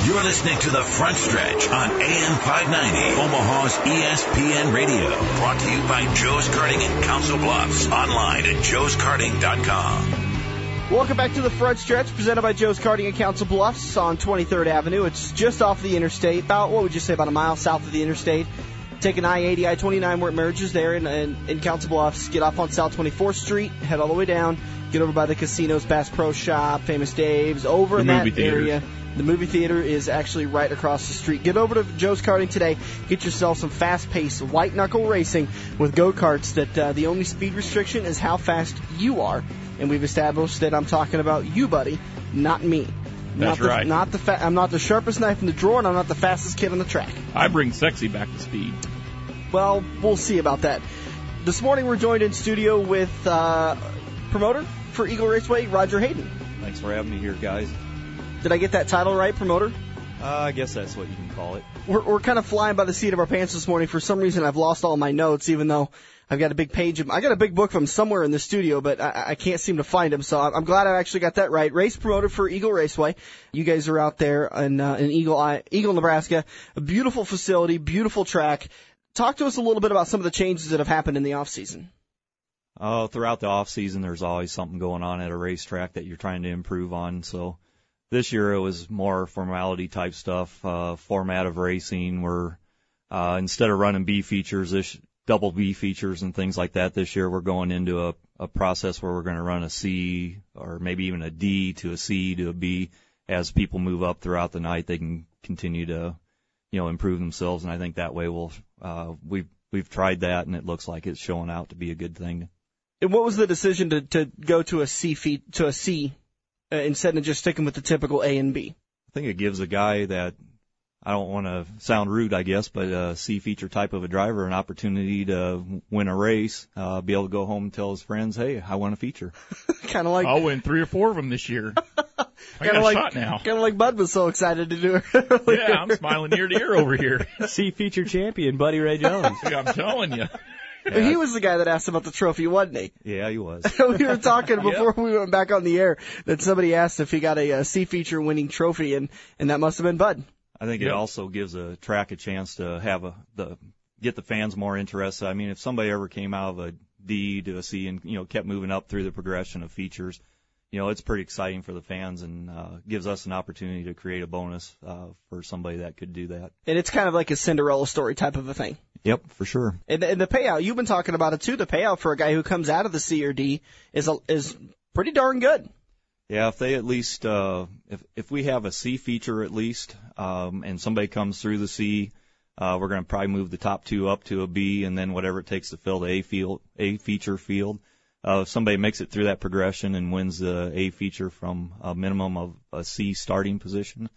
You're listening to The Front Stretch on AM 590, Omaha's ESPN Radio. Brought to you by Joe's Karting in Council Bluffs. Online at joeskarting.com. Welcome back to The Front Stretch, presented by Joe's Karting in Council Bluffs on 23rd Avenue. It's just off the interstate, about a mile south of the interstate. Taking I-80, I-29 where it merges there in Council Bluffs. Get off on South 24th Street, head all the way down, get over by the casinos, Bass Pro Shop, Famous Dave's, over in that area. The movie theater is actually right across the street. Get over to Joe's Karting today. Get yourself some fast-paced, white-knuckle racing with go-karts that the only speed restriction is how fast you are. And we've established that I'm talking about you, buddy, not me. That's right. I'm not the sharpest knife in the drawer, and I'm not the fastest kid on the track. I bring sexy back to speed. Well, we'll see about that. This morning we're joined in studio with promoter for Eagle Raceway, Roger Hayden. Thanks for having me here, guys. Did I get that title right, promoter? I guess that's what you can call it. We're kind of flying by the seat of our pants this morning. For some reason, I've lost all my notes, even though I've got a big page. I got a big book from somewhere in the studio, but I can't seem to find them. So I'm glad I actually got that right. Race promoter for Eagle Raceway. You guys are out there in Eagle, Nebraska. A beautiful facility, beautiful track. Talk to us a little bit about some of the changes that have happened in the off season. Throughout the off season, there's always something going on at a racetrack that you're trying to improve on. So this year it was more formality type stuff, format of racing where instead of running B features, double B features and things like that this year, we're going into a process where we're going to run a C or maybe even a D to a C to a B. As people move up throughout the night, they can continue to, improve themselves. And I think that way we've tried that, and it looks like it's showing out to be a good thing. And what was the decision to go to a C instead of just sticking with the typical A and B? I think it gives a guy that, I don't want to sound rude, I guess, but a C feature type of a driver an opportunity to win a race, be able to go home and tell his friends, hey, I won a feature. Kind of like I'll win 3 or 4 of them this year. I got a shot now. Kind of like Bud was so excited to do it. Yeah, I'm smiling ear to ear over here. C feature champion, Buddy Ray Jones. I'm telling you. Yeah. He was the guy that asked about the trophy, wasn't he? Yeah, he was. We were talking before we went back on the air that somebody asked if he got a C feature winning trophy, and that must have been Bud. I think it also gives a track a chance to have get the fans more interested. I mean, if somebody ever came out of a D to a C and kept moving up through the progression of features, it's pretty exciting for the fans and gives us an opportunity to create a bonus for somebody that could do that. And it's kind of like a Cinderella story type of a thing. Yep, for sure. And the payout, you've been talking about it too. The payout for a guy who comes out of the C or D is pretty darn good. Yeah, if they at least if we have a C feature at least, and somebody comes through the C, we're going to probably move the top 2 up to a B, and then whatever it takes to fill the A feature field. If somebody makes it through that progression and wins the A feature from a minimum of a C starting position,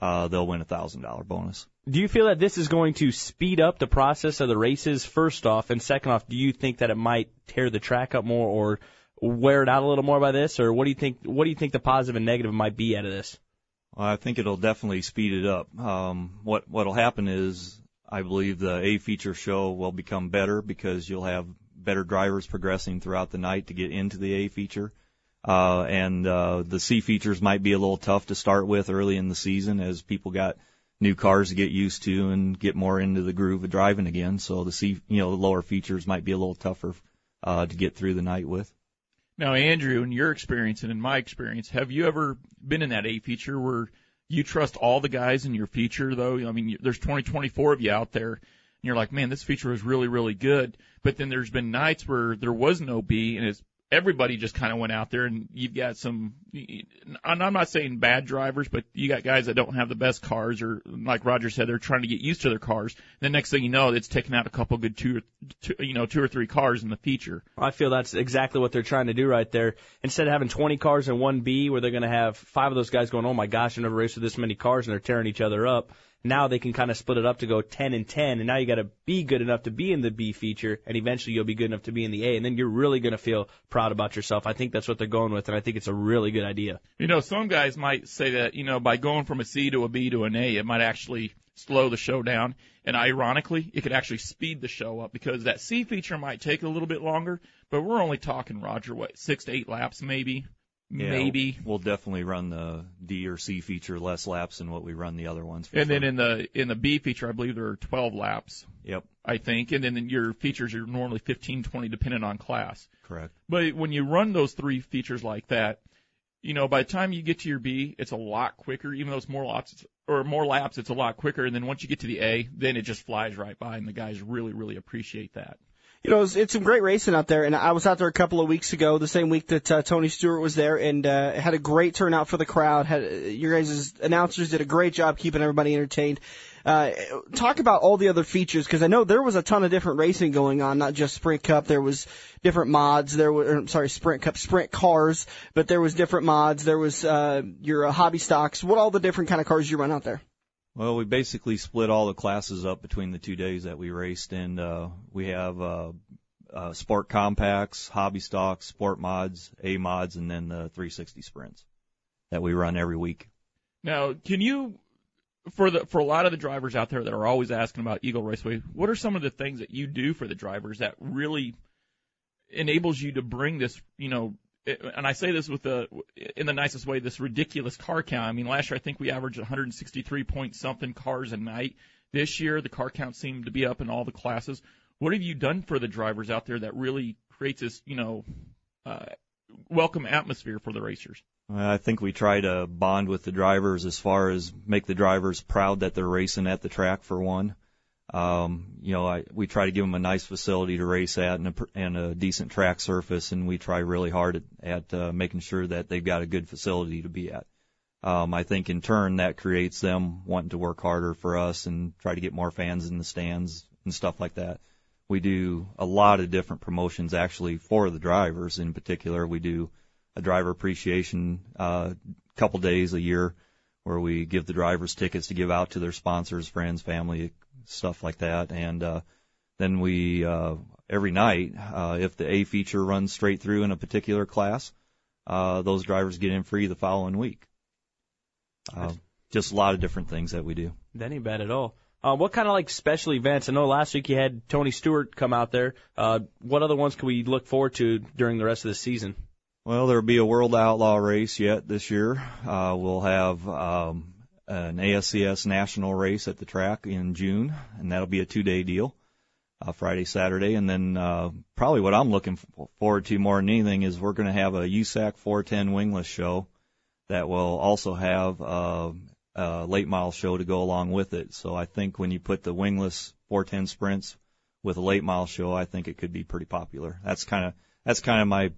they'll win a $1,000 bonus. Do you feel that this is going to speed up the process of the races, first off? And second off, do you think that it might tear the track up more or wear it out a little more by this? Or what do you think the positive and negative might be out of this? Well, I think it'll definitely speed it up. What'll happen is I believe the A feature show will become better because you'll have better drivers progressing throughout the night to get into the A feature. And the C features might be a little tough to start with early in the season as people got new cars to get used to and get more into the groove of driving again. So the lower features might be a little tougher to get through the night with. Now, Andrew, in your experience and in my experience, have you ever been in that A feature where you trust all the guys in your feature, though? I mean, there's 24 of you out there, and you're like, man, this feature was really, really good. But then there's been nights where there was no B, and everybody just kind of went out there, and you've got some, and I'm not saying bad drivers, but you got guys that don't have the best cars, or like Roger said, they're trying to get used to their cars. The next thing you know, it's taking out a couple good two or three cars in the feature. I feel that's exactly what they're trying to do right there. Instead of having 20 cars in one B, where they're going to have 5 of those guys going, oh my gosh, I've never raced with this many cars, and they're tearing each other up. Now they can kind of split it up to go 10 and 10, and now you got to be good enough to be in the B feature, and eventually you'll be good enough to be in the A, and then you're really going to feel proud about yourself. I think that's what they're going with, and I think it's a really good idea. Some guys might say that, by going from a C to a B to an A, it might actually slow the show down, and ironically, it could actually speed the show up because that C feature might take a little bit longer, but we're only talking, Roger, 6 to 8 laps maybe maybe. We'll definitely run the D or C feature less laps than what we run the other ones. And then in the B feature, I believe there are 12 laps. Yep. I think. And then your features are normally 15, 20, depending on class. Correct. But when you run those 3 features like that, by the time you get to your B, it's a lot quicker. Even though it's more laps, it's a lot quicker. And then once you get to the A, then it just flies right by, and the guys really, really appreciate that. It's some great racing out there, and I was out there a couple of weeks ago, the same week that Tony Stewart was there, and had a great turnout for the crowd. Your guys' announcers did a great job keeping everybody entertained. Talk about all the other features, because I know there was a ton of different racing going on, not just Sprint Cup. There was different mods. Sprint Cup, Sprint cars, but there was different mods. There was your hobby stocks. What all the different kind of cars you run out there? Well, we basically split all the classes up between the 2 days that we raced, and we have sport compacts, hobby stocks, sport mods, A mods, and then the 360 sprints that we run every week. Now, can you, for a lot of the drivers out there that are always asking about Eagle Raceway, what are some of the things that you do for the drivers that really enables you to bring this, and I say this in the nicest way, this ridiculous car count. I mean, last year I think we averaged 163 point something cars a night. This year the car count seemed to be up in all the classes. What have you done for the drivers out there that really creates this, welcome atmosphere for the racers? I think we try to bond with the drivers as far as make the drivers proud that they're racing at the track, for one. We try to give them a nice facility to race at and a decent track surface, and we try really hard at making sure that they've got a good facility to be at. I think in turn that creates them wanting to work harder for us and try to get more fans in the stands and stuff like that. We do a lot of different promotions actually for the drivers. In particular, we do a driver appreciation couple days a year where we give the drivers tickets to give out to their sponsors, friends, family, stuff like that. And then we every night, if the A feature runs straight through in a particular class, those drivers get in free the following week. Just a lot of different things that we do. That ain't bad at all. What kind of special events? I know last week you had Tony Stewart come out there. What other ones can we look forward to during the rest of the season? Well, there'll be a World Outlaw race yet this year. We'll have an ASCS national race at the track in June, and that'll be a 2-day deal, Friday, Saturday. And then probably what I'm looking forward to more than anything is we're going to have a USAC 410 wingless show that will also have a late model show to go along with it. So I think when you put the wingless 410 sprints with a late model show, I think it could be pretty popular. That's kind of my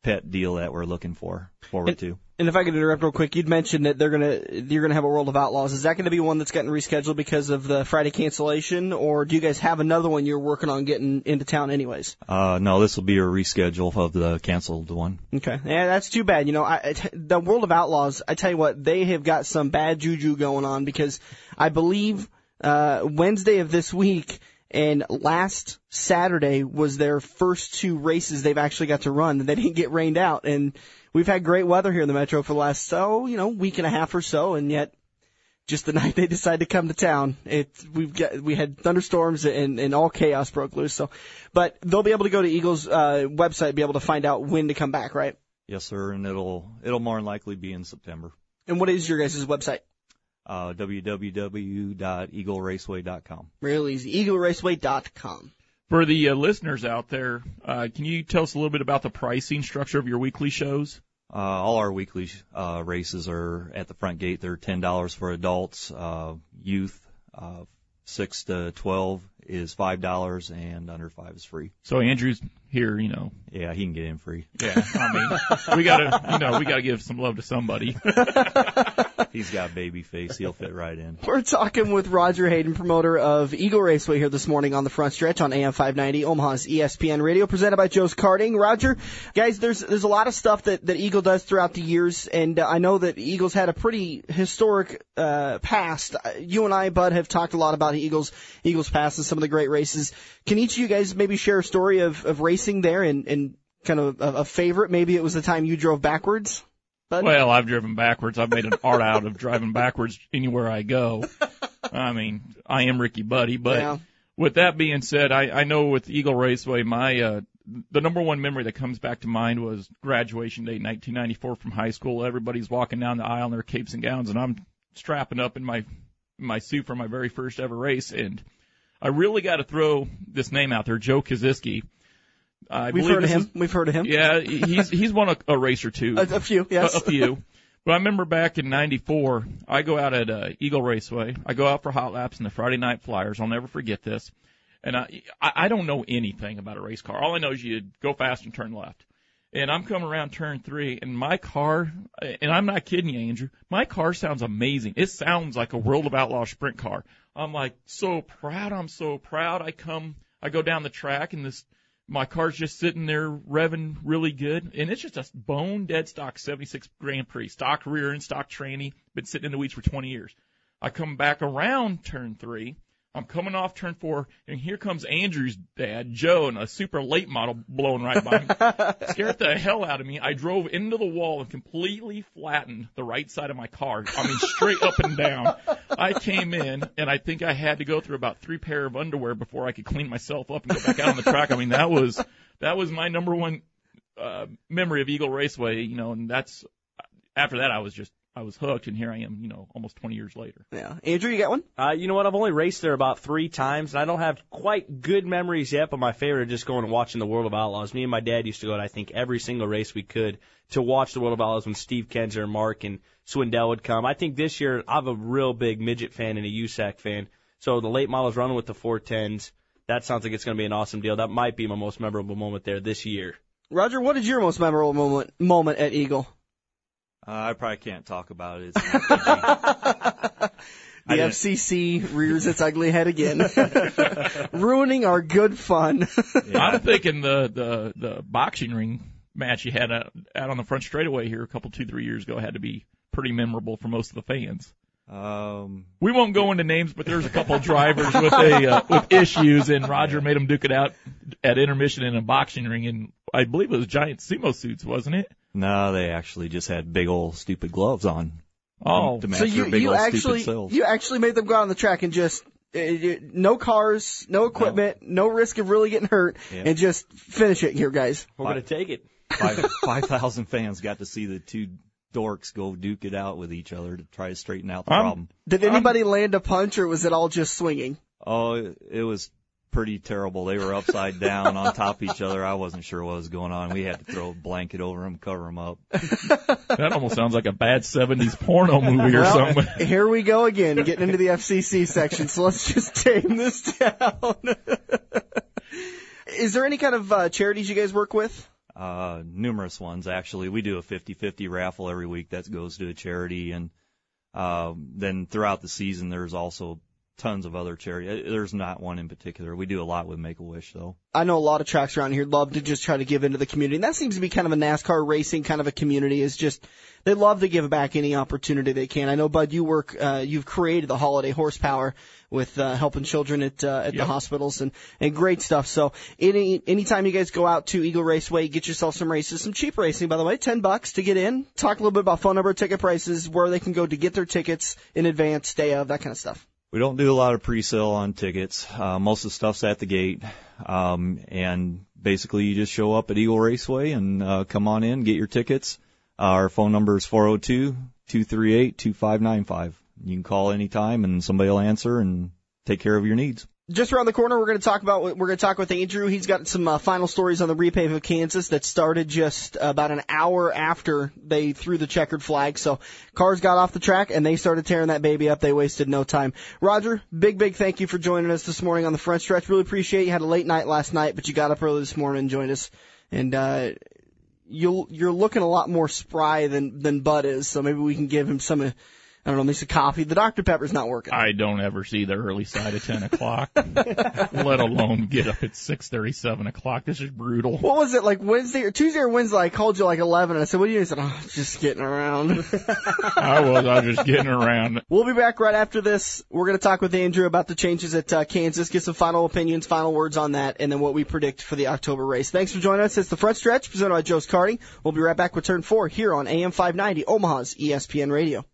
pet deal that we're looking forward to. And if I could interrupt real quick, you'd mentioned that you're gonna have a World of Outlaws. Is that going to be one that's getting rescheduled because of the Friday cancellation, or do you guys have another one you're working on getting into town anyways? No, this will be a reschedule of the canceled one. Okay, yeah, that's too bad. The World of Outlaws, I tell you what, they have got some bad juju going on, because I believe Wednesday of this week and last Saturday was their first 2 races they've actually got to run. They didn't get rained out, and we've had great weather here in the Metro for the last, week and a half or so, and yet just the night they decided to come to town, we had thunderstorms and all chaos broke loose. So, but they'll be able to go to Eagles' website, be able to find out when to come back, right? Yes, sir, and it'll more than likely be in September. And what is your guys' website? www.eagleraceway.com. Real easy, eagleraceway.com. For the listeners out there, can you tell us a little bit about the pricing structure of your weekly shows? All our weekly races are at the front gate. They're $10 for adults. Youth, 6 to 12 is $5, and under 5 is free. So Andrew's here, Yeah, he can get in free. Yeah, I mean, we gotta give some love to somebody. He's got baby face. He'll fit right in. We're talking with Roger Hayden, promoter of Eagle Raceway, here this morning on the front stretch on AM 590, Omaha's ESPN Radio, presented by Joe's Karting. Roger, guys, there's a lot of stuff that Eagle does throughout the years, and I know that Eagles had a pretty historic past. You and I, Bud, have talked a lot about Eagles past and some of the great races. Can each of you guys maybe share a story of racing there and kind of a favorite? Maybe it was the time you drove backwards? Bud? Well, I've driven backwards. I've made an art out of driving backwards anywhere I go. I mean, I am Ricky Buddy, but With that being said, I know with Eagle Raceway, my the number one memory that comes back to mind was graduation day, 1994 from high school. Everybody's walking down the aisle in their capes and gowns, and I'm strapping up in my suit for my very first ever race. And I really got to throw this name out there, Joe Koziski. We've heard of him. Yeah, he's won a race or two. A few, yes. A few. But I remember back in '94, I go out at Eagle Raceway. I go out for hot laps in the Friday Night Flyers. I'll never forget this. And I don't know anything about a race car. All I know is you go fast and turn left. And I'm coming around turn 3, and my car, and I'm not kidding you, Andrew, my car sounds amazing. It sounds like a World of Outlaws sprint car. I'm like so proud. I'm so proud. I go down the track, and my car's just sitting there revving really good. And it's just a bone dead stock 76 Grand Prix, stock rear and stock tranny, been sitting in the weeds for 20 years. I come back around turn 3. I'm coming off turn 4, and here comes Andrew's dad, Joe, in a super late model blowing right by me. Scared the hell out of me. I drove into the wall and completely flattened the right side of my car. I mean, straight up and down. I came in, and I think I had to go through about 3 pair of underwear before I could clean myself up and go back out on the track. I mean, that was my number one memory of Eagle Raceway, and that's after that I was hooked, and here I am, almost 20 years later. Yeah. Andrew, you got one? You know what? I've only raced there about 3 times, and I don't have quite good memories yet, but my favorite is just going and watching the World of Outlaws. Me and my dad used to go to, I think, every single race we could to watch the World of Outlaws when Steve Kenzer, Mark, and Swindell would come. I think this year I'm a real big midget fan and a USAC fan, so the late models running with the 410s, that sounds like it's going to be an awesome deal. That might be my most memorable moment there this year. Roger, what is your most memorable moment at Eagle? I probably can't talk about it. The FCC rears its ugly head again, ruining our good fun. Yeah. I'm thinking the boxing ring match you had out on the front straightaway here a couple 2-3 years ago had to be pretty memorable for most of the fans. We won't go into names, but there's a couple of drivers with issues, and Roger made them duke it out at intermission in a boxing ring, and I believe it was giant sumo suits, wasn't it? No, they actually just had big old stupid gloves on. Oh, to match their big old stupid selves. You actually made them go out on the track and just no cars, no equipment, no risk of really getting hurt, and just finish it here, guys. We're going to take it. 5,000 fans got to see the two dorks go duke it out with each other to try to straighten out the problem. Did anybody land a punch, or was it all just swinging? Oh, it was pretty terrible. They were upside down on top of each other. I wasn't sure what was going on. We had to throw a blanket over them, cover them up. That almost sounds like a bad 70s porno movie or something. Here we go again, getting into the FCC section, so let's just tame this down. Is there any kind of charities you guys work with? Numerous ones, actually. We do a 50-50 raffle every week that goes to a charity, and then throughout the season there's also tons of other charities. There's not one in particular. We do a lot with Make-A-Wish, though. I know a lot of tracks around here love to just try to give into the community, and that seems to be kind of a NASCAR racing kind of a community. Is just they love to give back any opportunity they can. I know, Bud, you've created the Holiday Horsepower with helping children at the hospitals and great stuff. So anytime you guys go out to Eagle Raceway, get yourself some races, some cheap racing, by the way, $10 to get in. Talk a little bit about phone number, ticket prices, where they can go to get their tickets in advance, day of, that kind of stuff. We don't do a lot of pre-sale on tickets. Most of the stuff's at the gate. And basically you just show up at Eagle Raceway and come on in, get your tickets. Our phone number is 402-238-2595. You can call anytime and somebody will answer and take care of your needs. Just around the corner, we're going to talk with Andrew. He's got some final stories on the repave of Kansas that started just about an hour after they threw the checkered flag. So cars got off the track and they started tearing that baby up. They wasted no time. Roger, big thank you for joining us this morning on the front stretch. Really appreciate it. You had a late night last night, but you got up early this morning and joined us. And you're looking a lot more spry than Bud is. So maybe we can give him some. I don't know, maybe some coffee. The Dr. Pepper's not working. I don't ever see the early side of 10 o'clock, let alone get up at 6:30, 7 o'clock. This is brutal. What was it, like Tuesday or Wednesday? I called you like 11, and I said, what are you doing? I said, just getting around. I was just getting around. We'll be back right after this. We're going to talk with Andrew about the changes at Kansas, get some final opinions, final words on that, and then what we predict for the October race. Thanks for joining us. It's the Front Stretch, presented by Joe's Karting. We'll be right back with Turn 4 here on AM 590, Omaha's ESPN Radio.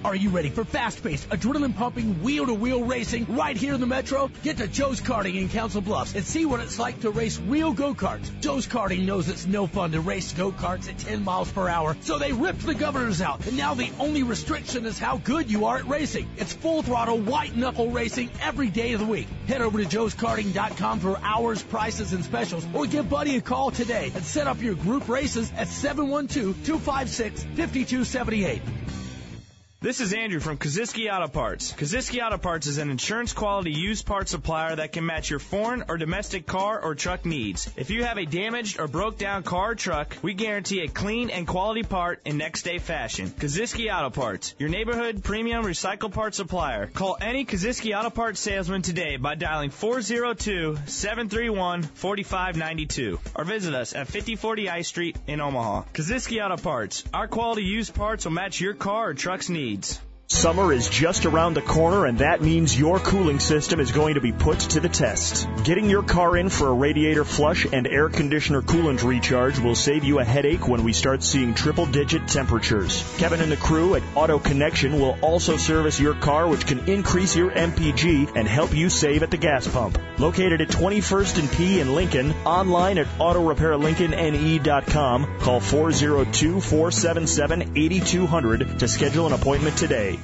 Are you ready for fast-paced, adrenaline-pumping, wheel-to-wheel racing right here in the Metro? Get to Joe's Karting in Council Bluffs and see what it's like to race real go-karts. Joe's Karting knows it's no fun to race go-karts at 10 miles per hour, so they ripped the governors out, and now the only restriction is how good you are at racing. It's full-throttle, white-knuckle racing every day of the week. Head over to joeskarting.com for hours, prices, and specials, or give Buddy a call today and set up your group races at 712-256-5278. This is Andrew from Kaziski Auto Parts. Kaziski Auto Parts is an insurance-quality used parts supplier that can match your foreign or domestic car or truck needs. If you have a damaged or broke-down car or truck, we guarantee a clean and quality part in next-day fashion. Kaziski Auto Parts, your neighborhood premium recycled parts supplier. Call any Kaziski Auto Parts salesman today by dialing 402-731-4592 or visit us at 5040 I Street in Omaha. Kaziski Auto Parts, our quality used parts will match your car or truck's needs. Summer is just around the corner, and that means your cooling system is going to be put to the test. Getting your car in for a radiator flush and air conditioner coolant recharge will save you a headache when we start seeing triple-digit temperatures. Kevin and the crew at Auto Connection will also service your car, which can increase your MPG and help you save at the gas pump. Located at 21st and P in Lincoln, online at autorepairlincolnne.com. Call 402-477-8200 to schedule an appointment today.